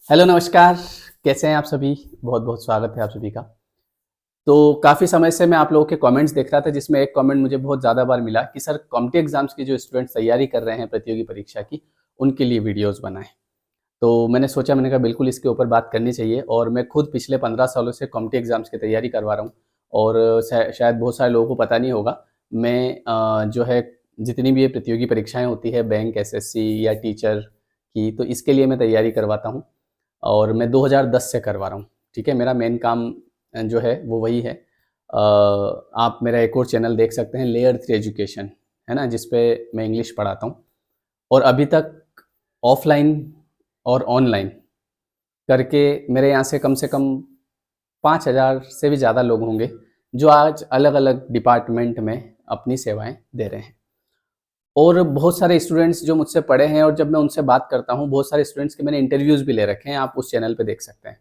Hello नमस्कार, कैसे हैं आप सभी? बहुत-बहुत स्वागत है आप सभी का। तो काफ़ी समय से मैं आप लोगों के कमेंट्स देख रहा था जिसमें एक कमेंट मुझे बहुत ज़्यादा बार मिला कि सर कॉम्पिटिटिव एग्ज़ाम्स की जो स्टूडेंट्स तैयारी कर रहे हैं प्रतियोगी परीक्षा की, उनके लिए वीडियोज़ बनाएँ। तो मैंने कहा बिल्कुल इसके ऊपर बात करनी चाहिए और मैं खुद पिछले 15 सालों से कॉम्पिटिटिव एग्ज़ाम्स की तैयारी करवा रहा हूँ और शायद बहुत सारे लोगों को पता नहीं होगा, मैं जो है जितनी भी ये प्रतियोगी परीक्षाएँ होती है बैंक, एसएससी या टीचर की, तो इसके लिए मैं तैयारी करवाता हूँ। और मैं 2010 से करवा रहा हूँ, ठीक है? मेरा मेन काम जो है वो वही है। आप मेरा एक और चैनल देख सकते हैं लेयर 3 एजुकेशन, है ना? जिस पे मैं इंग्लिश पढ़ाता हूँ और अभी तक ऑफ़लाइन और ऑनलाइन करके मेरे यहाँ से कम 5000 से भी ज़्यादा लोग होंगे, जो आज अलग-अलग डिपार्टमेंट में अपनी सेवाएँ दे रहे हैं। और बहुत सारे स्टूडेंट्स जो मुझसे पढ़े हैं और जब मैं उनसे बात करता हूँ, बहुत सारे स्टूडेंट्स के मैंने इंटरव्यूज़ भी ले रखे हैं, आप उस चैनल पे देख सकते हैं।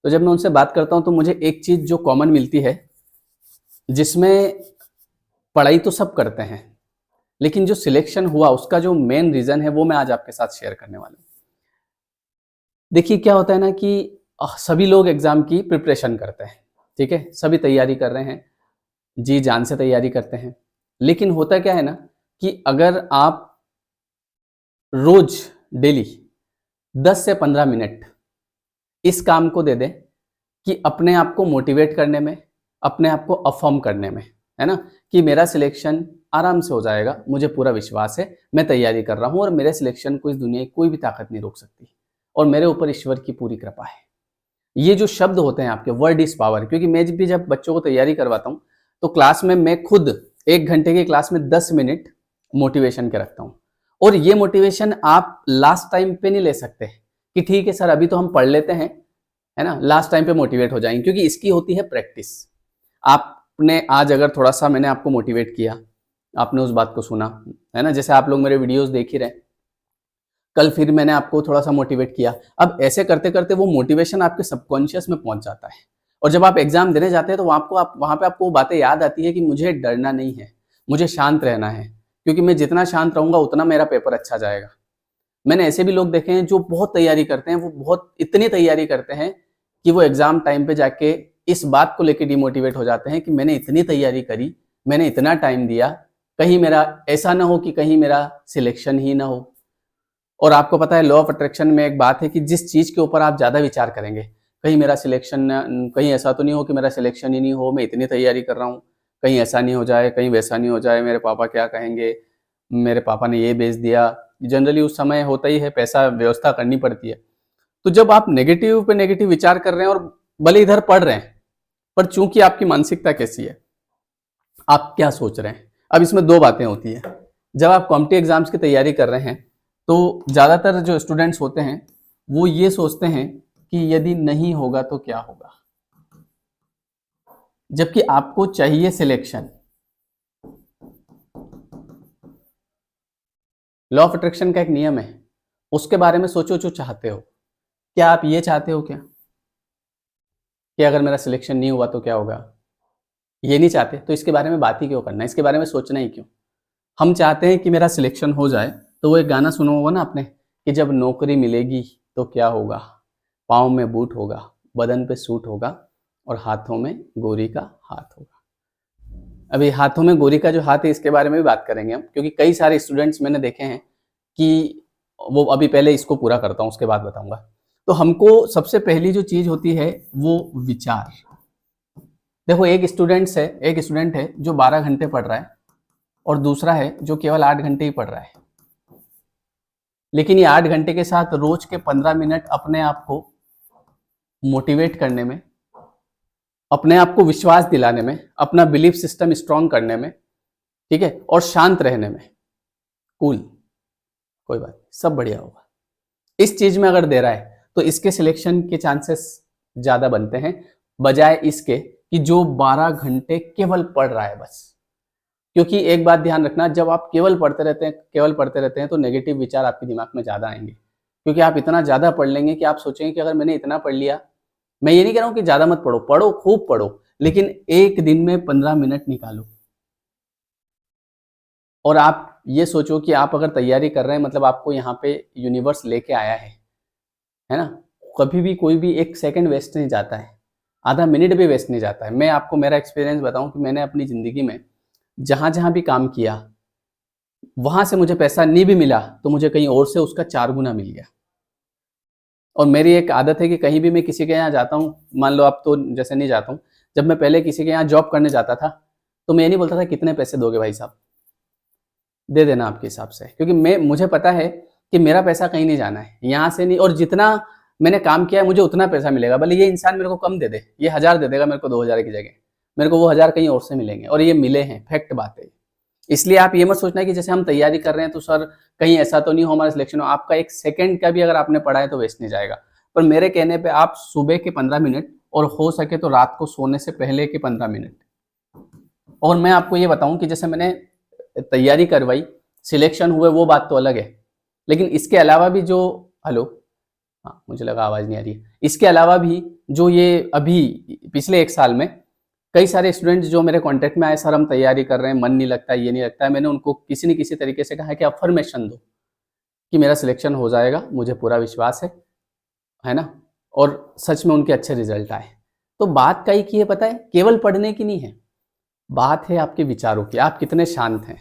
तो जब मैं उनसे बात करता हूँ तो मुझे एक चीज़ जो कॉमन मिलती है, जिसमें पढ़ाई तो सब करते हैं, लेकिन जो सिलेक्शन हुआ उसका जो मेन रीज़न है वो मैं आज आपके साथ शेयर करने वाला हूँ। देखिए क्या होता है ना कि सभी लोग एग्ज़ाम की प्रिपरेशन करते हैं, ठीक है? सभी तैयारी कर रहे हैं, जी-जान से तैयारी करते हैं। लेकिन होता क्या है ना कि अगर आप रोज़ डेली 10 से 15 मिनट इस काम को दे दें कि अपने आप को मोटिवेट करने में, अपने आप को अफ़र्म करने में, है ना? कि मेरा सिलेक्शन आराम से हो जाएगा, मुझे पूरा विश्वास है, मैं तैयारी कर रहा हूँ और मेरे सिलेक्शन को इस दुनिया की कोई भी ताकत नहीं रोक सकती और मेरे ऊपर ईश्वर की पूरी कृपा है। ये जो शब्द होते हैं आपके वर्ड इज़ पावर, क्योंकि मैं जब बच्चों को तैयारी करवाता हूँ, तो क्लास में मैं खुद 1 घंटे की क्लास में 10 मिनट मोटिवेशन के रखता हूँ और ये मोटिवेशन आप लास्ट टाइम पे नहीं ले सकते कि ठीक है सर अभी तो हम पढ़ लेते हैं, है ना? लास्ट टाइम पे मोटिवेट हो जाएँगे क्योंकि इसकी होती है प्रैक्टिस। आपने आज अगर थोड़ा-सा मैंने आपको मोटिवेट किया, आपने उस बात को सुना, है ना? जैसे आप लोग मेरे वीडियोज़ देख ही रहे हैं। कल फिर मैंने आपको थोड़ा-सा मोटिवेट किया। अब ऐसे करते-करते वो मोटिवेशन आपके सबकॉन्शियस में पहुँच जाता है और जब आप एग्ज़ाम देने जाते हैं तो वहाँ पे आपको वो बातें याद आती है कि मुझे डरना नहीं है, मुझे शांत रहना है, क्योंकि मैं जितना शांत रहूँगा उतना मेरा पेपर अच्छा जाएगा। मैंने ऐसे भी लोग देखे हैं जो बहुत तैयारी करते हैं, वो बहुत इतनी तैयारी करते हैं कि वो एग्ज़ाम टाइम पे जाके इस बात को लेके डिमोटिवेट हो जाते हैं कि मैंने इतनी तैयारी करी, मैंने इतना टाइम दिया, कहीं मेरा ऐसा ना हो कि कहीं मेरा सिलेक्शन ही ना हो। और आपको पता है लॉ ऑफ अट्रैक्शन में एक बात है कि जिस चीज़ के ऊपर आप ज़्यादा विचार करेंगे, कहीं मेरा सिलेक्शन कहीं ऐसा तो नहीं हो कि मेरा सिलेक्शन ही नहीं हो, मैं इतनी तैयारी कर रहा हूँ, कहीं ऐसा नहीं हो जाए, कहीं वैसा नहीं हो जाए, मेरे पापा क्या कहेंगे, मेरे पापा ने ये बेच दिया। जनरली उस समय होता ही है, पैसा व्यवस्था करनी पड़ती है। तो जब आप नेगेटिव पे नेगेटिव विचार कर रहे हैं और भले इधर पढ़ रहे हैं, पर चूँकि आपकी मानसिकता कैसी है, आप क्या सोच रहे हैं? अब इसमें 2 बातें होती हैं। जब आप कॉम्पिटिटिव एग्ज़ाम्स की तैयारी कर रहे हैं, तो ज़्यादातर जो स्टूडेंट्स होते हैं, वो ये सोचते हैं कि यदि नहीं होगा तो क्या होगा? जबकि आपको चाहिए सिलेक्शन। लॉ ऑफ अट्रैक्शन का एक नियम है, उसके बारे में सोचो जो चाहते हो। क्या आप ये चाहते हो क्या? कि अगर मेरा सिलेक्शन नहीं हुआ तो क्या होगा? ये नहीं चाहते, तो इसके बारे में बात ही क्यों करना है? इसके बारे में सोचना ही क्यों? हम चाहते हैं कि मेरा सिलेक्शन हो जाए, तो वो एक गाना सुना होगा ना आपने कि जब नौकरी मिलेगी तो क्या होगा? पाँव में बूट होगा, बदन पे सूट होगा और हाथों में गोरी का हाथ होगा। अभी हाथों में गोरी का जो हाथ है इसके बारे में भी बात करेंगे हम, क्योंकि कई सारे स्टूडेंट्स मैंने देखे हैं कि वो अभी पहले इसको पूरा करता हूँ उसके बाद बताऊँगा। तो हमको सबसे पहली जो चीज़ होती है वो विचार। देखो एक स्टूडेंट है जो 12 घंटे पढ़ रहा है और दूसरा है जो केवल 8 घंटे ही पढ़ रहा है। लेकिन ये 8 घंटे के साथ रोज के 15 मिनट अपने आप को मोटिवेट करने में, अपने आप को विश्वास दिलाने में, अपना बिलीफ सिस्टम स्ट्रॉन्ग करने में, ठीक है? और शांत रहने में, कूल, कोई बात नहीं, सब बढ़िया होगा। इस चीज़ में अगर दे रहा है, तो इसके सिलेक्शन के चांसेस ज़्यादा बनते हैं, बजाय इसके कि जो 12 घंटे केवल पढ़ रहा है बस। क्योंकि एक बात ध्यान रखना, जब आप केवल पढ़ते रहते हैं तो नेगेटिव विचार आपके दिमाग में ज़्यादा आएँगे। क्योंकि आप इतना ज़्यादा पढ़ लेंगे कि आप सोचेंगे कि अगर मैंने इतना पढ़ लिया, मैं ये नहीं कह रहा हूँ कि ज़्यादा मत पढ़ो, पढ़ो, खूब पढ़ो, लेकिन 1 दिन में 15 मिनट निकालो। और आप ये सोचो कि आप अगर तैयारी कर रहे हैं मतलब आपको यहाँ पे यूनिवर्स लेके आया है ना? कभी भी कोई भी एक सेकंड वेस्ट नहीं जाता है, आधा मिनट भी वेस्ट नहीं जाता है। मैं आपको मेरा एक्सपीरियंस बताऊं कि मैंने अपनी ज़िंदगी में जहाँ भी काम किया, वहाँ से मुझे पैसा नहीं भी मिला तो मुझे कहीं और से उसका 4 गुना मिल गया। और मेरी एक आदत है कि कहीं भी मैं किसी के यहाँ जाता हूँ, मान लो अब तो जैसे नहीं जाता हूँ, जब मैं पहले किसी के यहाँ जॉब करने जाता था, तो मैं ये नहीं बोलता था कितने पैसे दोगे भाई साहब, दे देना आपके हिसाब से, क्योंकि मुझे पता है कि मेरा पैसा कहीं नहीं जाना है, यहाँ से नहीं, और जितना मैंने काम किया है मुझे उतना पैसा मिलेगा। भले ये इंसान मेरे को कम दे दे, ये 1000 दे देगा मेरे को 2000 की जगह, मेरे को वो 1000 कहीं और से मिलेंगे, और ये मिले हैं, फैक्ट बात है। इसलिए आप ये मत सोचना कि जैसे हम तैयारी कर रहे हैं तो सर कहीं ऐसा तो नहीं हो हमारा सिलेक्शन हो। आपका एक सेकंड का भी अगर आपने पढ़ा है तो वेस्ट नहीं जाएगा। पर मेरे कहने पे आप सुबह के 15 मिनट और हो सके तो रात को सोने से पहले के 15 मिनट। और मैं आपको ये बताऊं कि जैसे मैंने तैयारी करवाई, सिलेक्शन हुए, वो बात तो अलग है, लेकिन इसके अलावा भी जो, हेलो, हाँ मुझे लगा आवाज़ नहीं आ रही है, इसके अलावा भी जो ये अभी पिछले 1 साल में कई सारे स्टूडेंट्स जो मेरे कांटेक्ट में आए, सर हम तैयारी कर रहे हैं, मन नहीं लगता है, ये नहीं लगता है, मैंने उनको किसी न किसी तरीके से कहा है कि अफर्मेशन दो कि मेरा सिलेक्शन हो जाएगा, मुझे पूरा विश्वास है ना, और सच में उनके अच्छे रिजल्ट आए। तो बात कई की है पता है, केवल पढ़ने की नहीं है, बात है आपके विचारों की, आप कितने शांत हैं।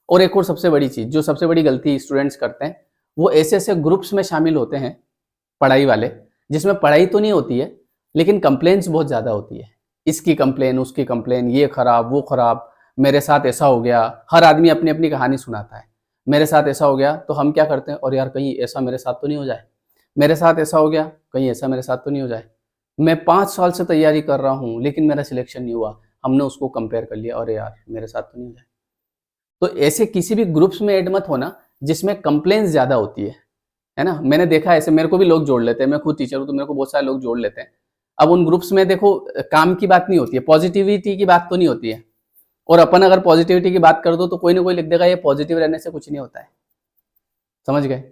और एक और सबसे बड़ी चीज़, जो सबसे बड़ी गलती स्टूडेंट्स करते हैं, वो ऐसे ग्रुप्स में शामिल होते हैं पढ़ाई वाले, जिसमें पढ़ाई तो नहीं होती है लेकिन कंप्लेंट्स बहुत ज़्यादा होती है, इसकी कंप्लेन, उसकी कंप्लेन, ये खराब, वो खराब, मेरे साथ ऐसा हो गया। हर आदमी अपनी अपनी कहानी सुनाता है, मेरे साथ ऐसा हो गया, तो हम क्या करते हैं, और यार कहीं ऐसा मेरे साथ तो नहीं हो जाए, मेरे साथ ऐसा हो गया, कहीं ऐसा मेरे साथ तो नहीं हो जाए, मैं 5 साल से तैयारी कर रहा हूँ लेकिन मेरा सिलेक्शन नहीं हुआ, हमने उसको कंपेयर कर लिया, अरे यार मेरे साथ तो नहीं हो जाए। तो ऐसे किसी भी ग्रुप्स में ऐड मत होना जिसमें कंप्लेंट्स ज़्यादा होती है ना। मैंने देखा ऐसे, मेरे को भी लोग जोड़ लेते हैं, मैं खुद टीचर हूँ तो मेरे को बहुत सारे लोग जोड़ लेते हैं। अब उन ग्रुप्स में देखो काम की बात नहीं होती है, पॉजिटिविटी की बात तो नहीं होती है, और अपन अगर पॉजिटिविटी की बात कर दो तो कोई ना कोई लिख देगा ये पॉजिटिव रहने से कुछ नहीं होता है, समझ गए,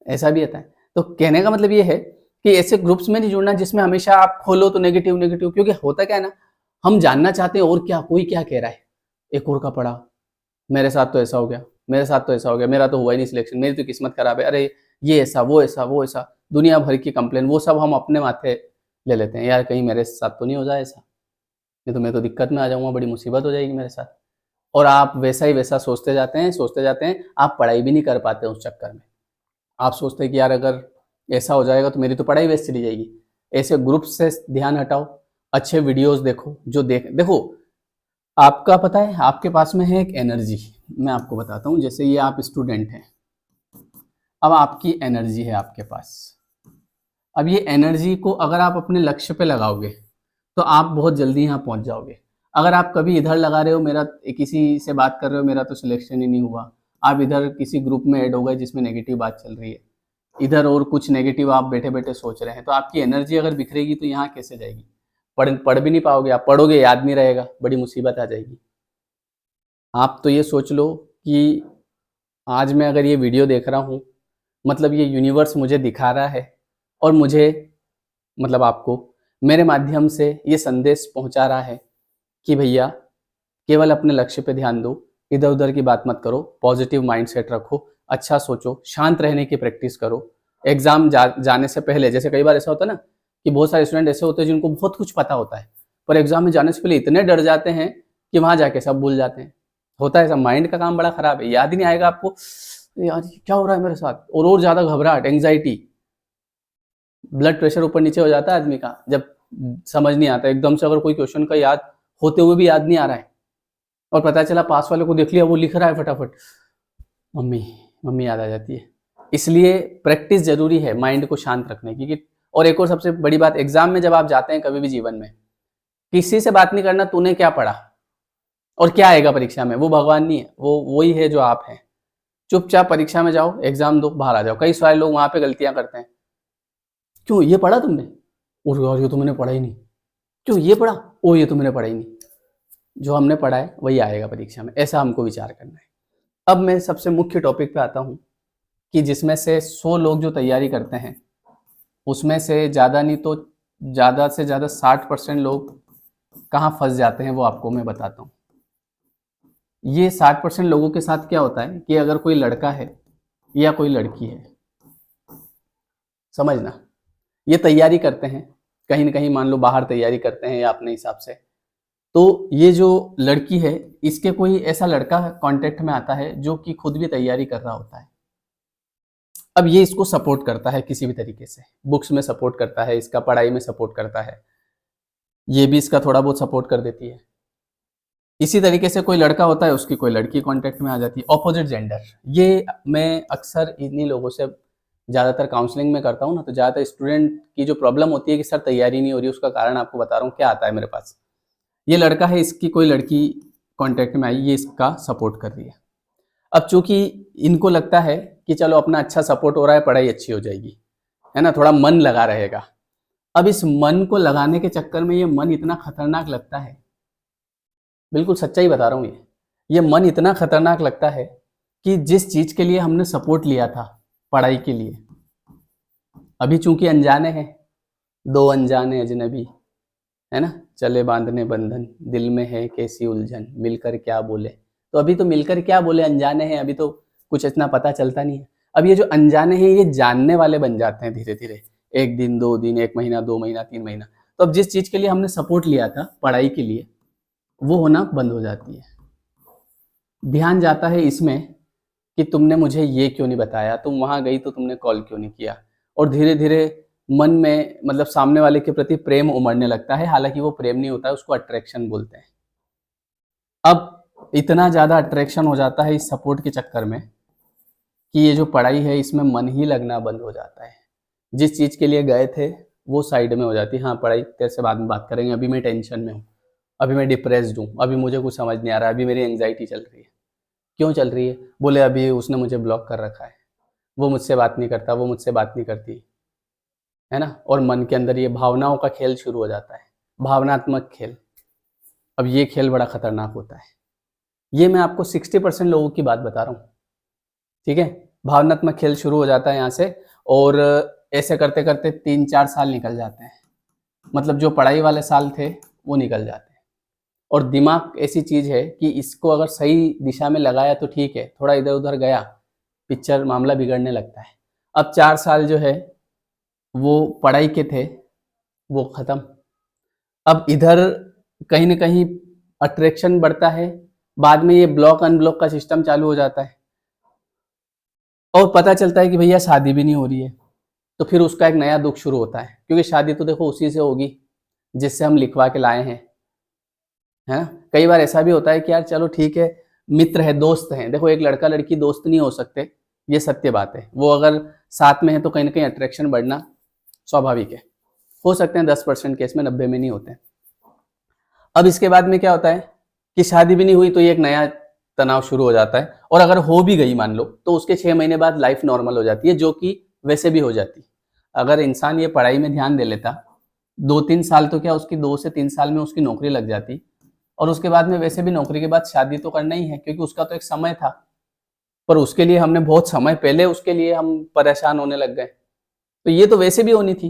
ऐसा भी आता है। तो कहने का मतलब ये है कि ऐसे ग्रुप्स में नहीं जुड़ना जिसमें हमेशा आप खोलो तो नेगेटिव नेगेटिव, क्योंकि होता क्या है ना, हम जानना चाहते हैं और क्या, कोई क्या कह रहा है, एक और का पढ़ा, मेरे साथ तो ऐसा हो गया, मेरे साथ तो ऐसा हो गया, मेरा तो हुआ ही नहीं सिलेक्शन, मेरी तो किस्मत खराब है, अरे ये ऐसा, वो ऐसा, वो ऐसा, दुनिया भर की कंप्लेन, वो सब हम अपने माथे ले लेते हैं, यार कहीं मेरे साथ तो नहीं हो जाए ऐसा, नहीं तो मैं तो दिक्कत में आ जाऊंगा, बड़ी मुसीबत हो जाएगी मेरे साथ। और आप वैसा ही वैसा सोचते जाते हैं, सोचते जाते हैं, आप पढ़ाई भी नहीं कर पाते उस चक्कर में। आप सोचते हैं कि यार अगर ऐसा हो जाएगा तो मेरी तो पढ़ाई वेस्ट चली जाएगी। ऐसे ग्रुप से ध्यान हटाओ, अच्छे वीडियोस देखो, जो देखो, आपका पता है आपके पास में है एक एनर्जी, मैं आपको बताता हूँ, जैसे ये आप स्टूडेंट हैं, अब आपकी एनर्जी है आपके पास, अब ये एनर्जी को अगर आप अपने लक्ष्य पे लगाओगे तो आप बहुत जल्दी यहाँ पहुँच जाओगे। अगर आप कभी इधर लगा रहे हो, मेरा किसी से बात कर रहे हो, मेरा तो सिलेक्शन ही नहीं हुआ, आप इधर किसी ग्रुप में ऐड हो गए जिसमें नेगेटिव बात चल रही है, इधर और कुछ नेगेटिव आप बैठे बैठे सोच रहे हैं, तो आपकी एनर्जी अगर बिखरेगी तो यहाँ कैसे जाएगी, पढ़ भी नहीं पाओगे, आप पढ़ोगे याद नहीं रहेगा, बड़ी मुसीबत आ जाएगी। आप तो ये सोच लो कि आज मैं अगर ये वीडियो देख रहा हूँ, मतलब ये यूनिवर्स मुझे दिखा रहा है, और मुझे, मतलब आपको मेरे माध्यम से ये संदेश पहुंचा रहा है कि भैया केवल अपने लक्ष्य पे ध्यान दो, इधर उधर की बात मत करो, पॉजिटिव माइंडसेट रखो, अच्छा सोचो, शांत रहने की प्रैक्टिस करो। एग्जाम जाने से पहले, जैसे कई बार ऐसा होता है ना कि बहुत सारे स्टूडेंट ऐसे होते हैं जिनको बहुत कुछ पता होता है, पर एग्जाम में जाने से पहले इतने डर जाते हैं कि वहां जाके सब भूल जाते हैं। होता है ऐसा, माइंड का काम बड़ा खराब है, याद ही नहीं आएगा आपको, यार ये क्या हो रहा है मेरे साथ, और ज़्यादा घबराहट, एंग्जाइटी, ब्लड प्रेशर ऊपर नीचे हो जाता है आदमी का, जब समझ नहीं आता एकदम से, अगर कोई क्वेश्चन का याद होते हुए भी याद नहीं आ रहा है और पता चला पास वाले को देख लिया वो लिख रहा है फटाफट, मम्मी मम्मी याद आ जाती है। इसलिए प्रैक्टिस जरूरी है माइंड को शांत रखने की। और एक और सबसे बड़ी बात, एग्जाम में जब आप जाते हैं कभी भी जीवन में, किसी से बात नहीं करना तूने क्या पढ़ा और क्या आएगा परीक्षा में, वो भगवान नहीं है, वो वही है जो आप हैं। चुपचाप परीक्षा में जाओ, एग्जाम दो, बाहर आ जाओ। कई सारे लोग वहां पे गलतियां करते हैं, क्यों ये पढ़ा तुमने, और यार ये तो मैंने पढ़ा ही नहीं, क्यों ये पढ़ा, ओ ये तो मैंने पढ़ा ही नहीं। जो हमने पढ़ा है वही आएगा परीक्षा में, ऐसा हमको विचार करना है। अब मैं सबसे मुख्य टॉपिक पे आता हूँ कि जिसमें से 100 लोग जो तैयारी करते हैं उसमें से ज़्यादा नहीं तो ज़्यादा से ज़्यादा 60% लोग कहाँ फंस जाते हैं, वो आपको मैं बताता हूँ। ये 60% लोगों के साथ क्या होता है कि अगर कोई लड़का है या कोई लड़की है, समझना, ये तैयारी करते हैं, कहीं न कहीं मान लो बाहर तैयारी करते हैं या अपने हिसाब से। तो ये जो लड़की है, इसके कोई ऐसा लड़का कॉन्टैक्ट में आता है जो कि खुद भी तैयारी कर रहा होता है। अब ये इसको सपोर्ट करता है किसी भी तरीके से, बुक्स में सपोर्ट करता है, इसका पढ़ाई में सपोर्ट करता है, ये भी इसका थोड़ा बहुत सपोर्ट कर देती है। इसी तरीके से कोई लड़का होता है, उसकी कोई लड़की कॉन्टैक्ट में आ जाती है, ऑपोजिट जेंडर। ये मैं अक्सर इन्हीं लोगों से ज़्यादातर काउंसलिंग में करता हूँ ना, तो ज़्यादातर स्टूडेंट की जो प्रॉब्लम होती है कि सर तैयारी नहीं हो रही, उसका कारण आपको बता रहा हूँ क्या आता है मेरे पास। ये लड़का है, इसकी कोई लड़की कॉन्टैक्ट में आई, ये इसका सपोर्ट कर रही है। अब चूंकि इनको लगता है कि चलो अपना अच्छा सपोर्ट हो रहा है, पढ़ाई अच्छी हो जाएगी, है ना, थोड़ा मन लगा रहेगा। अब इस मन को लगाने के चक्कर में ये मन इतना खतरनाक लगता है, बिल्कुल सच्चाई बता रहा हूँ, ये मन इतना खतरनाक लगता है कि जिस चीज के लिए हमने सपोर्ट लिया था, पढ़ाई के लिए, अभी चूंकि अनजाने हैं, दो अनजाने अजनबी, है ना, चले बांधने बंधन, दिल में है कैसी उलझन, मिलकर क्या बोले। तो अभी तो मिलकर क्या बोले, अनजाने हैं, अभी तो कुछ इतना पता चलता नहीं है। अब ये जो अनजाने हैं, ये जानने वाले बन जाते हैं धीरे धीरे, 1 दिन 2 दिन, 1 महीना 2 महीना 3 महीना। तो अब जिस चीज के लिए हमने सपोर्ट लिया था पढ़ाई के लिए, वो होना बंद हो जाती है। ध्यान जाता है इसमें कि तुमने मुझे ये क्यों नहीं बताया, तुम वहां गई तो तुमने कॉल क्यों नहीं किया, और धीरे धीरे मन में मतलब सामने वाले के प्रति प्रेम उमड़ने लगता है। हालांकि वो प्रेम नहीं होता है, उसको अट्रैक्शन बोलते हैं। अब इतना ज्यादा अट्रैक्शन हो जाता है इस सपोर्ट के चक्कर में कि ये जो पढ़ाई है इसमें मन ही लगना बंद हो जाता है। जिस चीज के लिए गए थे वो साइड में हो जाती है। हाँ, पढ़ाई तेरे से बाद में बात करेंगे, अभी मैं टेंशन में हूँ, अभी मैं डिप्रेस्ड हूँ, अभी मुझे कुछ समझ नहीं आ रहा, अभी मेरी एंग्जाइटी चल रही है। क्यों चल रही है? बोले अभी उसने मुझे ब्लॉक कर रखा है, वो मुझसे बात नहीं करता, वो मुझसे बात नहीं करती, है ना। और मन के अंदर ये भावनाओं का खेल शुरू हो जाता है, भावनात्मक खेल। अब ये खेल बड़ा खतरनाक होता है। ये मैं आपको 60% लोगों की बात बता रहा हूँ, ठीक है। भावनात्मक खेल शुरू हो जाता है यहाँ से, और ऐसे करते करते 3-4 साल निकल जाते हैं। मतलब जो पढ़ाई वाले साल थे वो निकल जाते हैं। और दिमाग ऐसी चीज है कि इसको अगर सही दिशा में लगाया तो ठीक है, थोड़ा इधर उधर गया, पिक्चर मामला बिगड़ने लगता है। अब 4 साल जो है वो पढ़ाई के थे, वो खत्म। अब इधर कहीं ना कहीं अट्रैक्शन बढ़ता है, बाद में ये ब्लॉक अनब्लॉक का सिस्टम चालू हो जाता है, और पता चलता है कि भैया शादी भी नहीं हो रही है। तो फिर उसका एक नया दुख शुरू होता है, क्योंकि शादी तो देखो उसी से होगी जिससे हम लिखवा के लाए हैं, है ना। कई बार ऐसा भी होता है कि यार चलो ठीक है, मित्र है, दोस्त हैं। देखो एक लड़का लड़की दोस्त नहीं हो सकते, ये सत्य बात है। वो अगर साथ में है तो कहीं ना कहीं अट्रैक्शन बढ़ना स्वाभाविक है। हो सकते हैं 10% केस में, 90 में नहीं होते हैं। अब इसके बाद में क्या होता है कि शादी भी नहीं हुई, तो ये एक नया तनाव शुरू हो जाता है। और अगर हो भी गई मान लो, तो उसके 6 महीने बाद लाइफ नॉर्मल हो जाती है, जो कि वैसे भी हो जाती। अगर इंसान ये पढ़ाई में ध्यान दे लेता, 2-3 साल तो क्या, उसकी 2 से 3 साल में उसकी नौकरी लग जाती। और उसके बाद में वैसे भी नौकरी के बाद शादी तो करना ही है, क्योंकि उसका तो एक समय था। पर उसके लिए हमने बहुत समय पहले उसके लिए हम परेशान होने लग गए, तो ये तो वैसे भी होनी थी।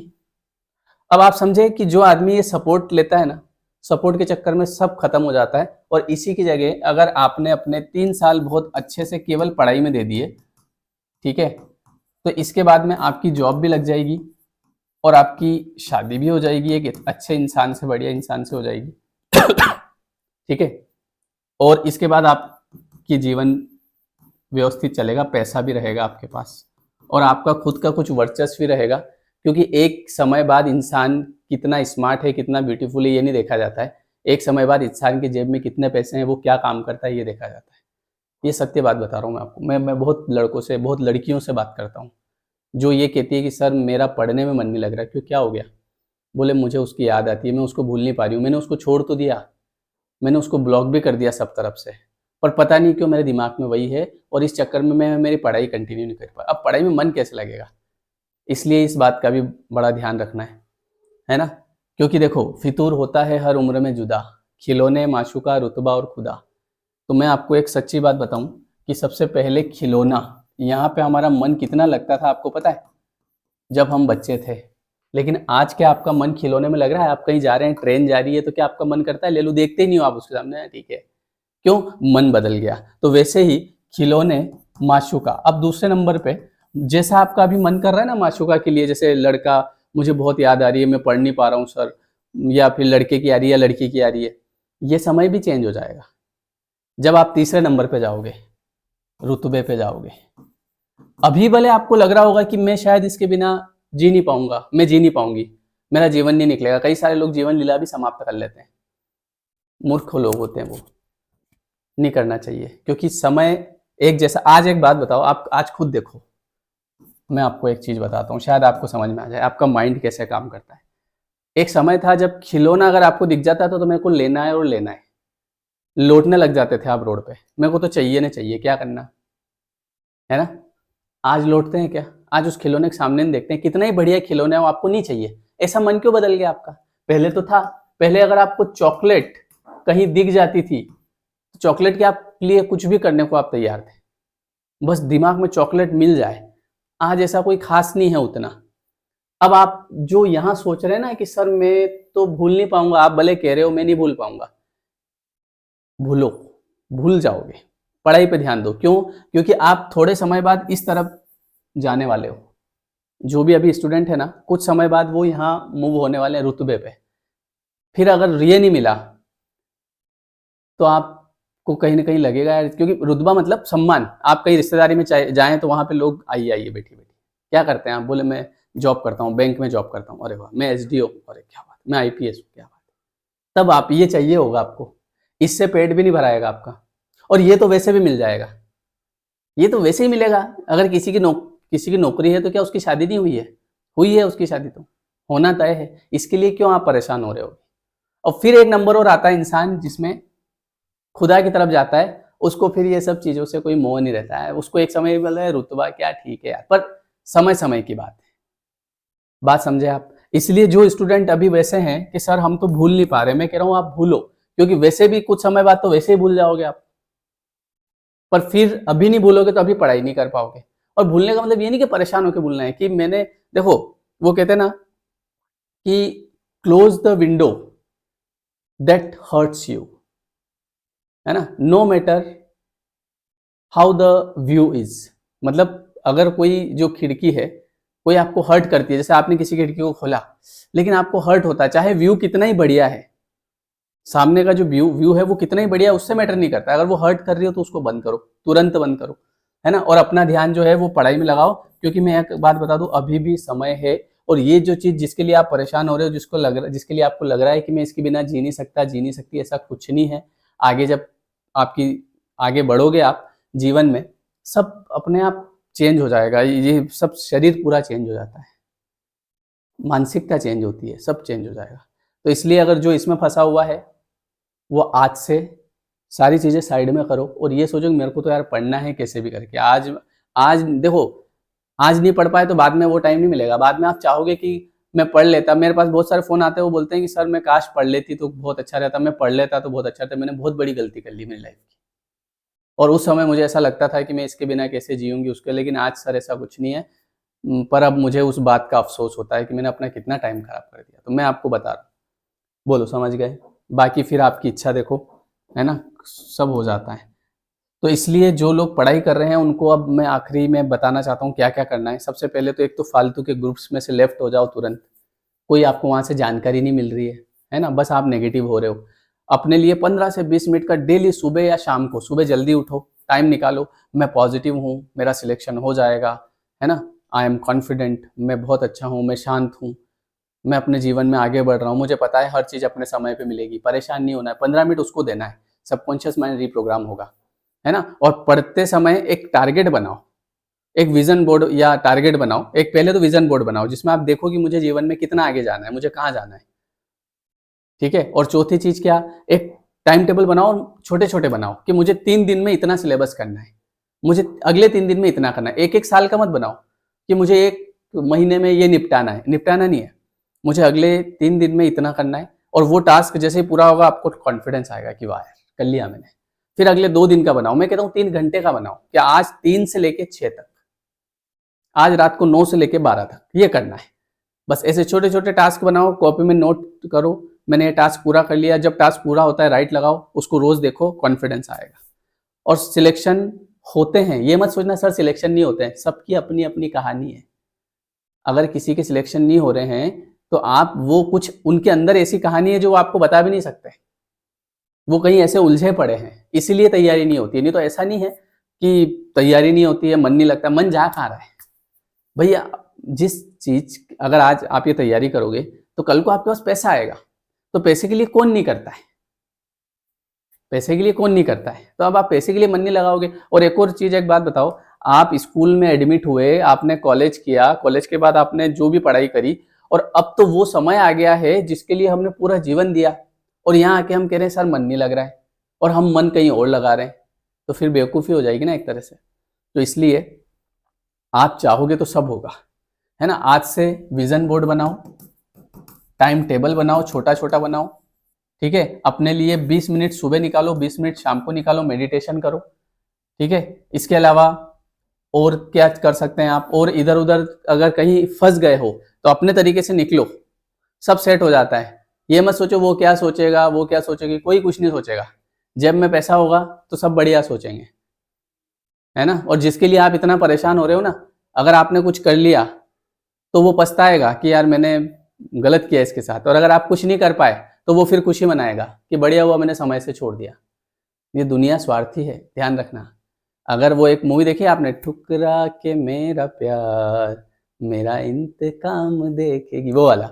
अब आप समझे कि जो आदमी ये सपोर्ट लेता है ना, सपोर्ट के चक्कर में सब खत्म हो जाता है। और इसी की जगह अगर आपने अपने 3 साल बहुत अच्छे से केवल पढ़ाई में दे दिए, ठीक है, तो इसके बाद में आपकी जॉब भी लग जाएगी और आपकी शादी भी हो जाएगी, एक अच्छे इंसान से, बढ़िया इंसान से हो जाएगी, ठीक है। और इसके बाद आपकी जीवन व्यवस्थित चलेगा, पैसा भी रहेगा आपके पास, और आपका खुद का कुछ वर्चस्व भी रहेगा। क्योंकि एक समय बाद इंसान कितना स्मार्ट है, कितना ब्यूटीफुल है, ये नहीं देखा जाता है। एक समय बाद इंसान की जेब में कितने पैसे हैं, वो क्या काम करता है, ये देखा जाता है। ये सत्य बात बता रहा हूँ मैं आपको। मैं बहुत लड़कों से, बहुत लड़कियों से बात करता हूँ जो ये कहती है कि सर मेरा पढ़ने में मन नहीं लग रहा। क्यों, क्या हो गया? बोले मुझे उसकी याद आती है, मैं उसको भूल नहीं पा रही हूँ। मैंने उसको छोड़ तो दिया, मैंने उसको ब्लॉक भी कर दिया सब तरफ से, पर पता नहीं क्यों मेरे दिमाग में वही है, और इस चक्कर में मैं मेरी पढ़ाई कंटिन्यू नहीं कर पाया। अब पढ़ाई में मन कैसे लगेगा? इसलिए इस बात का भी बड़ा ध्यान रखना है ना। क्योंकि देखो, फितूर होता है हर उम्र में जुदा, खिलौने, माशूका, रुतबा और खुदा। तो मैं आपको एक सच्ची बात बताऊं कि सबसे पहले खिलौना, यहाँ पे हमारा मन कितना लगता था आपको पता है? जब हम बच्चे थे। लेकिन आज क्या आपका मन खिलौने में लग रहा है? आप कहीं जा रहे हैं, ट्रेन जा रही है, तो क्या आपका मन करता है ले लो? देखते ही नहीं हो आप उसके सामने, ठीक है। क्यों? मन बदल गया। तो वैसे ही खिलौने, माशूका। अब दूसरे नंबर पे, जैसा आपका अभी मन कर रहा है ना माशूका के लिए, जैसे लड़का मुझे बहुत याद आ रही है, मैं पढ़ नहीं पा रहा हूँ सर, या फिर लड़के की आ रही है या लड़की की आ रही है, ये समय भी चेंज हो जाएगा। जब आप तीसरे नंबर पे जाओगे, रुतबे पे जाओगे, अभी भले आपको लग रहा होगा कि मैं शायद इसके बिना जी नहीं पाऊंगा, मैं जी नहीं पाऊंगी, मेरा जीवन नहीं निकलेगा। कई सारे लोग जीवन लीला भी समाप्त कर लेते हैं। मूर्ख लोग होते हैं वो, नहीं करना चाहिए, क्योंकि समय एक जैसा। आज एक बात बताओ, आप आज खुद देखो, मैं आपको एक चीज बताता हूँ, शायद आपको समझ में आ जाए आपका माइंड कैसे काम करता है। एक समय था जब खिलौना अगर आपको दिख जाता था तो मेरे को लेना है और लेना है, लौटने लग जाते थे आप रोड पे, मेरे को तो चाहिए ना चाहिए, क्या करना है ना। आज लौटते हैं क्या? आज उस खिलौने के सामने देखते हैं, कितना ही बढ़िया खिलौना है वो आपको नहीं चाहिए। ऐसा मन क्यों बदल गया आपका? पहले तो था, पहले अगर आपको चॉकलेट कहीं दिख जाती थी, चॉकलेट के आप लिए कुछ भी करने को आप तैयार थे, बस दिमाग में चॉकलेट मिल जाए। आज ऐसा कोई खास नहीं है उतना। अब आप जो यहाँ सोच रहे हैं ना कि सर मैं तो भूल नहीं पाऊंगा, आप भले कह रहे हो मैं नहीं भूल पाऊंगा, भूलो, भूल जाओगे। पढ़ाई पे ध्यान दो। क्यों? क्योंकि आप थोड़े समय बाद इस तरफ जाने वाले हो। जो भी अभी स्टूडेंट है ना, कुछ समय बाद वो यहाँ मूव होने वाले हैं रुतबे पे। फिर अगर ये नहीं मिला तो आपको कहीं ना कहीं लगेगा यार, क्योंकि रुतबा मतलब सम्मान। आप कहीं रिश्तेदारी में जाएं तो वहां पे लोग आइए आइए बैठी बैठी क्या करते हैं, आप बोले मैं जॉब करता हूँ, बैंक में जॉब करता हूँ, अरे वाह मैं एसडीओ, अरे क्या बात, मैं आईपीएस हूँ, क्या बात। तब आप ये चाहिए होगा आपको, इससे पेट भी नहीं भराएगा आपका। और ये तो वैसे भी मिल जाएगा, ये तो वैसे ही मिलेगा। अगर किसी की नौकरी है तो क्या उसकी शादी नहीं हुई है? हुई है उसकी शादी, तो होना तय है। इसके लिए क्यों आप परेशान हो रहे हो? और फिर एक नंबर और आता है इंसान जिसमें खुदा की तरफ जाता है, उसको फिर ये सब चीजों से कोई मोह नहीं रहता है। उसको एक समय बोलता है रुतबा क्या, ठीक है यार, पर समय समय की बात है। बात समझे आप? इसलिए जो स्टूडेंट अभी वैसे हैं कि सर हम तो भूल नहीं पा रहे, मैं कह रहा हूं आप भूलो, क्योंकि वैसे भी कुछ समय बाद तो वैसे ही भूल जाओगे आप। पर फिर अभी नहीं भूलोगे तो अभी पढ़ाई नहीं कर पाओगे। और भूलने का मतलब ये नहीं कि परेशान होकर भूलना है, कि मैंने देखो, वो कहते हैं ना कि close the window that hurts you, है ना, no matter how the view is. मतलब अगर कोई जो खिड़की है कोई आपको हर्ट करती है, जैसे आपने किसी खिड़की को खोला लेकिन आपको हर्ट होता है, चाहे व्यू कितना ही बढ़िया है, सामने का जो व्यू है वो कितना ही बढ़िया है, उससे मैटर नहीं करता। अगर वो हर्ट कर रही हो तो उसको बंद करो, तुरंत बंद करो, है ना। और अपना ध्यान जो है वो पढ़ाई में लगाओ, क्योंकि मैं एक बात बता दूं, अभी भी समय है। और ये जो चीज जिसके लिए आप परेशान हो रहे हो, जिसके लिए आपको लग रहा है कि मैं इसके बिना जी नहीं सकता, जी नहीं सकती, ऐसा कुछ नहीं है। आगे जब आपकी आगे बढ़ोगे आप जीवन में, सब अपने आप चेंज हो जाएगा। ये सब शरीर पूरा चेंज हो जाता है, मानसिकता चेंज होती है, सब चेंज हो जाएगा। तो इसलिए अगर जो इसमें फंसा हुआ है वो आज से सारी चीजें साइड में करो, और ये सोचो कि मेरे को तो यार पढ़ना है कैसे भी करके। आज आज देखो, आज नहीं पढ़ पाए तो बाद में वो टाइम नहीं मिलेगा। बाद में आप चाहोगे कि मैं पढ़ लेता। मेरे पास बहुत सारे फोन आते हैं, वो बोलते हैं कि सर मैं काश पढ़ लेती तो बहुत अच्छा रहता, मैं पढ़ लेता तो बहुत अच्छा रहता, मैंने बहुत बड़ी गलती कर ली मेरी लाइफ की। और उस समय मुझे ऐसा लगता था कि मैं इसके बिना कैसे जीऊंगी उसके, लेकिन आज सर ऐसा कुछ नहीं है। पर अब मुझे उस बात का अफसोस होता है कि मैंने अपना कितना टाइम खराब कर दिया। तो मैं आपको बता रहा हूँ, बोलो समझ गए? बाकी फिर आपकी इच्छा देखो, है ना, सब हो जाता है। तो इसलिए जो लोग पढ़ाई कर रहे हैं उनको अब मैं आखिरी में बताना चाहता हूँ क्या क्या करना है। सबसे पहले तो एक तो फालतू के ग्रुप्स में से लेफ्ट हो जाओ तुरंत। कोई आपको वहाँ से जानकारी नहीं मिल रही है ना, बस आप नेगेटिव हो रहे हो। अपने लिए 15 से 20 मिनट का डेली, सुबह या शाम को, सुबह जल्दी उठो, टाइम निकालो, मैं पॉजिटिव हूँ, मेरा सिलेक्शन हो जाएगा, है ना, आई एम कॉन्फिडेंट, मैं बहुत अच्छा हूँ, मैं शांत हूँ, मैं अपने जीवन में आगे बढ़ रहा हूँ, मुझे पता है हर चीज़ अपने समय पे मिलेगी, परेशान नहीं होना है। 15 मिनट उसको देना है, सबकॉन्शियस माइंड रिप्रोग्राम होगा, है ना। और पढ़ते समय एक टारगेट बनाओ, एक विजन बोर्ड या टारगेट बनाओ। एक पहले तो विजन बोर्ड बनाओ जिसमें आप देखो कि मुझे जीवन में कितना आगे जाना है, मुझे कहाँ जाना है, ठीक है। और चौथी चीज क्या, एक टाइम टेबल बनाओ, छोटे छोटे बनाओ, कि मुझे 3 दिन में इतना सिलेबस करना है, मुझे अगले 3 दिन में इतना करना है। एक एक साल का मत बनाओ कि मुझे 1 महीने में ये निपटाना है, निपटाना नहीं है, मुझे अगले 3 दिन में इतना करना है। और वो टास्क जैसे ही पूरा होगा आपको कॉन्फिडेंस आएगा कि वाह यार कर लिया मैंने। फिर अगले 2 दिन का बनाओ, मैं कहता हूँ 3 घंटे का बनाओ, कि आज 3 से लेके 6 तक, आज रात को 9 से लेके 12 तक ये करना है। बस ऐसे छोटे छोटे टास्क बनाओ, कॉपी में नोट करो, मैंने ये टास्क पूरा कर लिया। जब टास्क पूरा होता है राइट लगाओ, उसको रोज देखो, कॉन्फिडेंस आएगा। और सिलेक्शन होते हैं, ये मत सोचना सर सिलेक्शन नहीं होते हैं, सबकी अपनी अपनी कहानी है। अगर किसी के सिलेक्शन नहीं हो रहे हैं तो आप वो कुछ उनके अंदर ऐसी कहानी है जो वो आपको बता भी नहीं सकते, वो कहीं ऐसे उलझे पड़े हैं, इसीलिए तैयारी नहीं होती है। नहीं तो ऐसा नहीं है कि तैयारी नहीं होती है, मन नहीं लगता। मन जा कहाँ रहा है भैया? जिस चीज अगर आज आप ये तैयारी करोगे तो कल को आपके पास पैसा आएगा। तो पैसे के लिए कौन नहीं करता है? पैसे के लिए कौन नहीं करता है? तो अब आप पैसे के लिए मन नहीं लगाओगे। और एक और चीज, एक बात बताओ, आप स्कूल में एडमिट हुए, आपने कॉलेज किया, कॉलेज के बाद आपने जो भी पढ़ाई करी, और अब तो वो समय आ गया है जिसके लिए हमने पूरा जीवन दिया, और यहाँ आके हम कह रहे हैं सर मन नहीं लग रहा है, और हम मन कहीं और लगा रहे हैं, तो फिर बेवकूफ़ी हो जाएगी ना एक तरह से। तो इसलिए आप चाहोगे तो सब होगा, है ना। आज से विजन बोर्ड बनाओ, टाइम टेबल बनाओ, छोटा छोटा बनाओ, ठीक है। अपने लिए 20 मिनट सुबह निकालो, 20 मिनट शाम को निकालो, मेडिटेशन करो, ठीक है। इसके अलावा और क्या कर सकते हैं आप? और इधर उधर अगर कहीं फंस गए हो तो अपने तरीके से निकलो, सब सेट हो जाता है। ये मत सोचो वो क्या सोचेगा, वो क्या सोचेगी, कोई कुछ नहीं सोचेगा। जेब में पैसा होगा तो सब बढ़िया सोचेंगे, है ना। और जिसके लिए आप इतना परेशान हो रहे हो ना, अगर आपने कुछ कर लिया तो वो पछताएगा कि यार मैंने गलत किया इसके साथ। और अगर आप कुछ नहीं कर पाए तो वो फिर खुशी मनाएगा कि बढ़िया हुआ मैंने समय से छोड़ दिया। ये दुनिया स्वार्थी है, ध्यान रखना। अगर वो एक मूवी देखी आपने, ठुकरा के मेरा प्यार मेरा इंतकाम देखेगी, वो वाला।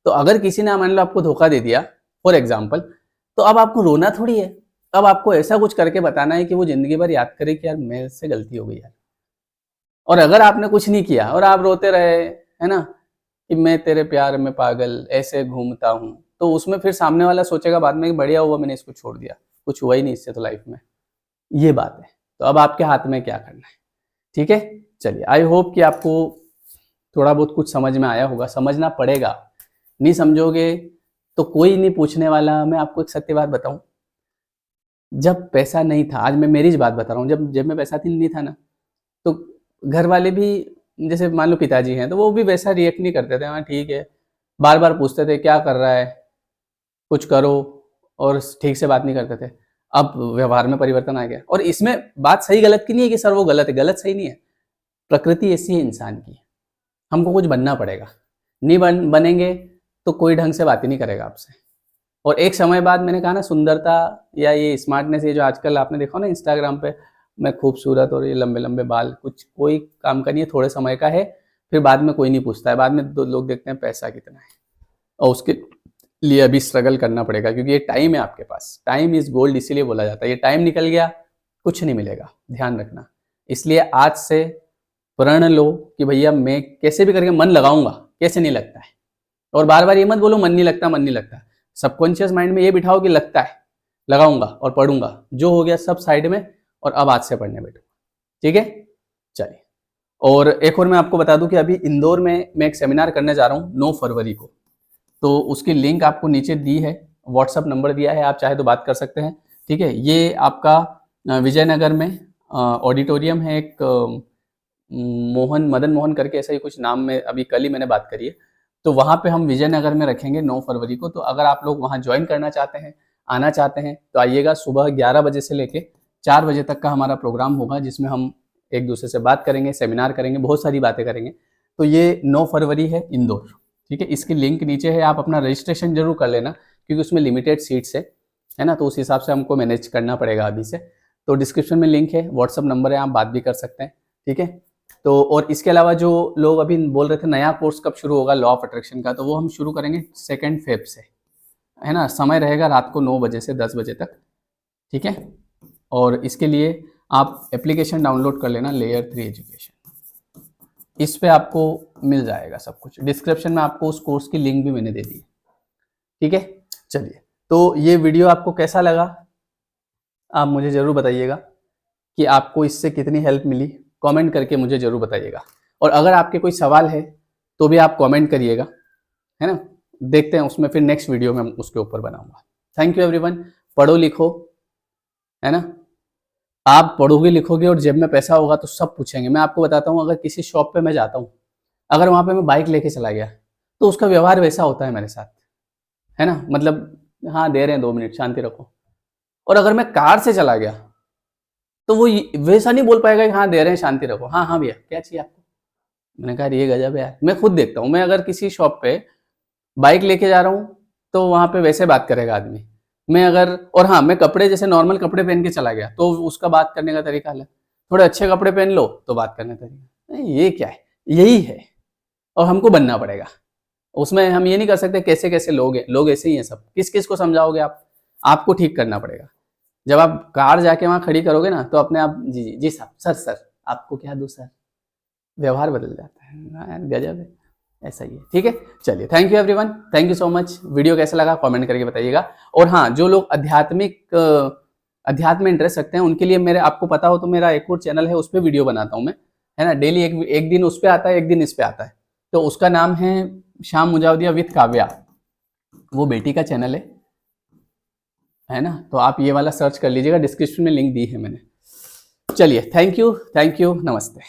तो अगर किसी ने मान लो आपको धोखा दे दिया फॉर एग्जाम्पल, तो अब आपको रोना थोड़ी है, अब आपको ऐसा कुछ करके बताना है कि वो जिंदगी भर याद करे कि यार मेरे से गलती हो गई यार। और अगर आपने कुछ नहीं किया और आप रोते रहे, है ना, कि मैं तेरे प्यार में पागल ऐसे घूमता हूँ, तो उसमें फिर सामने वाला सोचेगा बाद में कि बढ़िया हुआ मैंने इसको छोड़ दिया, कुछ हुआ ही नहीं इससे तो लाइफ में। ये बात है। तो अब आपके हाथ में क्या करना है, ठीक है। चलिए, आई होप कि आपको थोड़ा बहुत कुछ समझ में आया होगा। समझना पड़ेगा, नहीं समझोगे तो कोई नहीं पूछने वाला। मैं आपको एक सत्य बात बताऊं, जब पैसा नहीं था, आज मैं मेरी बात बता रहा हूँ, जब जब मैं पैसा नहीं था ना, तो घर वाले भी, जैसे मान लो पिताजी हैं, तो वो भी वैसा रिएक्ट नहीं करते थे, हाँ ठीक है। बार बार पूछते थे क्या कर रहा है, कुछ करो, और ठीक से बात नहीं करते थे। अब व्यवहार में परिवर्तन आ गया। और इसमें बात सही गलत की नहीं है कि सर वो गलत है, गलत सही नहीं है। प्रकृति ऐसी है इंसान की, हमको कुछ बनना पड़ेगा। नहीं बनेंगे तो कोई ढंग से बात ही नहीं करेगा आपसे। और एक समय बाद, मैंने कहा ना, सुंदरता या ये स्मार्टनेस, ये जो आजकल आपने देखा ना इंस्टाग्राम पे, मैं खूबसूरत और ये लंबे लंबे बाल, कुछ कोई काम का नहीं है, थोड़े समय का है, फिर बाद में कोई नहीं पूछता है। बाद में दो लोग देखते हैं पैसा कितना है, और उसके लिए अभी स्ट्रगल करना पड़ेगा, क्योंकि ये टाइम है आपके पास। टाइम इज गोल्ड, इसीलिए बोला जाता है। ये टाइम निकल गया कुछ नहीं मिलेगा, ध्यान रखना। इसलिए आज से प्रण लो कि भैया मैं कैसे भी करके मन लगाऊंगा, कैसे नहीं लगता है। और बार बार ये मत बोलो मन नहीं लगता, मन नहीं लगता। सबकॉन्शियस माइंड में ये बिठाओ कि लगता है, लगाऊंगा और पढ़ूंगा, जो हो गया सब साइड में, और अब आज से पढ़ने बैठूंगा, ठीक है। चलिए, और एक और मैं आपको बता दूं कि अभी इंदौर में मैं एक सेमिनार करने जा रहा हूँ 9 फरवरी को। तो उसकी लिंक आपको नीचे दी है, व्हाट्सअप नंबर दिया है, आप चाहे तो बात कर सकते हैं, ठीक है। ये आपका विजयनगर में ऑडिटोरियम है, एक मदन मोहन करके ऐसा ही कुछ नाम में, अभी कल ही मैंने बात करी है। तो वहाँ पे हम विजयनगर में रखेंगे 9 फरवरी को। तो अगर आप लोग वहाँ ज्वाइन करना चाहते हैं, आना चाहते हैं, तो आइएगा। सुबह 11 बजे से लेके 4 बजे तक का हमारा प्रोग्राम होगा, जिसमें हम एक दूसरे से बात करेंगे, सेमिनार करेंगे, बहुत सारी बातें करेंगे। तो ये 9 फरवरी है इंदौर, ठीक है। इसकी लिंक नीचे है, आप अपना रजिस्ट्रेशन जरूर कर लेना, क्योंकि उसमें लिमिटेड सीट्स है ना। तो उस हिसाब से हमको मैनेज करना पड़ेगा अभी से। तो डिस्क्रिप्शन में लिंक है, व्हाट्सअप नंबर है, आप बात भी कर सकते हैं, ठीक है। तो और इसके अलावा जो लोग अभी बोल रहे थे नया कोर्स कब शुरू होगा लॉ ऑफ अट्रैक्शन का, तो वो हम शुरू करेंगे 2 फेब से, है ना। समय रहेगा रात को 9 बजे से 10 बजे तक, ठीक है। और इसके लिए आप एप्लीकेशन डाउनलोड कर लेना, लेयर 3 एजुकेशन। इस पे आपको मिल जाएगा सब कुछ। डिस्क्रिप्शन में आपको उस कोर्स की लिंक भी मैंने दे दी है, ठीक है। चलिए, तो ये वीडियो आपको कैसा लगा आप मुझे ज़रूर बताइएगा, कि आपको इससे कितनी हेल्प मिली। कमेंट करके मुझे ज़रूर बताइएगा। और अगर आपके कोई सवाल है तो भी आप कमेंट करिएगा, है ना। देखते हैं उसमें फिर नेक्स्ट वीडियो में उसके ऊपर बनाऊंगा। Thank you everyone. पढ़ो लिखो, है ना। आप पढ़ोगे लिखोगे और जेब में पैसा होगा तो सब पूछेंगे। मैं आपको बताता हूँ, अगर किसी शॉप पे मैं जाता हूँ, अगर वहाँ पे मैं बाइक लेके चला गया, तो उसका व्यवहार वैसा होता है मेरे साथ, है ना। मतलब हाँ दे रहे हैं 2 मिनट शांति रखो। और अगर मैं कार से चला गया तो वो वैसा नहीं बोल पाएगा कि हाँ दे रहे हैं शांति रखो, हाँ हाँ भैया क्या चाहिए आपको, मैंने कहा ये गजब है यार। मैं खुद देखता हूँ, मैं अगर किसी शॉप पे बाइक लेके जा रहा हूँ तो वहाँ पे वैसे बात करेगा आदमी। मैं अगर, और हाँ, मैं कपड़े जैसे नॉर्मल कपड़े पहन के चला गया तो उसका बात करने का तरीका अलग। थोड़े अच्छे कपड़े पहन लो तो बात करने का तरीका, ये क्या है, यही है और हमको बनना पड़ेगा। उसमें हम ये नहीं कर सकते कैसे कैसे लोग हैं, लोग ऐसे ही हैं सब, किस किस को समझाओगे आप, आपको ठीक करना पड़ेगा। जब आप कार जाके वहाँ खड़ी करोगे ना तो अपने आप जी जी जी साहब, सर सर आपको क्या दूँ सर, व्यवहार बदल जाता है। हाँ यार, गजब है, ऐसा ही है। ठीक है, चलिए, thank you everyone, thank you so much. Video कैसा लगा कमेंट करके बताइएगा। और हाँ, जो लोग अध्यात्म में इंटरेस्ट रखते हैं उनके लिए मेरे, आपको पता हो तो मेरा एक और चैनल है, उस पर वीडियो बनाता हूँ मैं, है ना। डेली एक दिन उस पर आता है, एक दिन इस पे आता है। तो उसका नाम है श्याम मुजावदिया विद काव्या, वो बेटी का चैनल है ना। तो आप ये वाला सर्च कर लीजिएगा, डिस्क्रिप्शन में लिंक दी है मैंने। चलिए, थैंक यू, नमस्ते।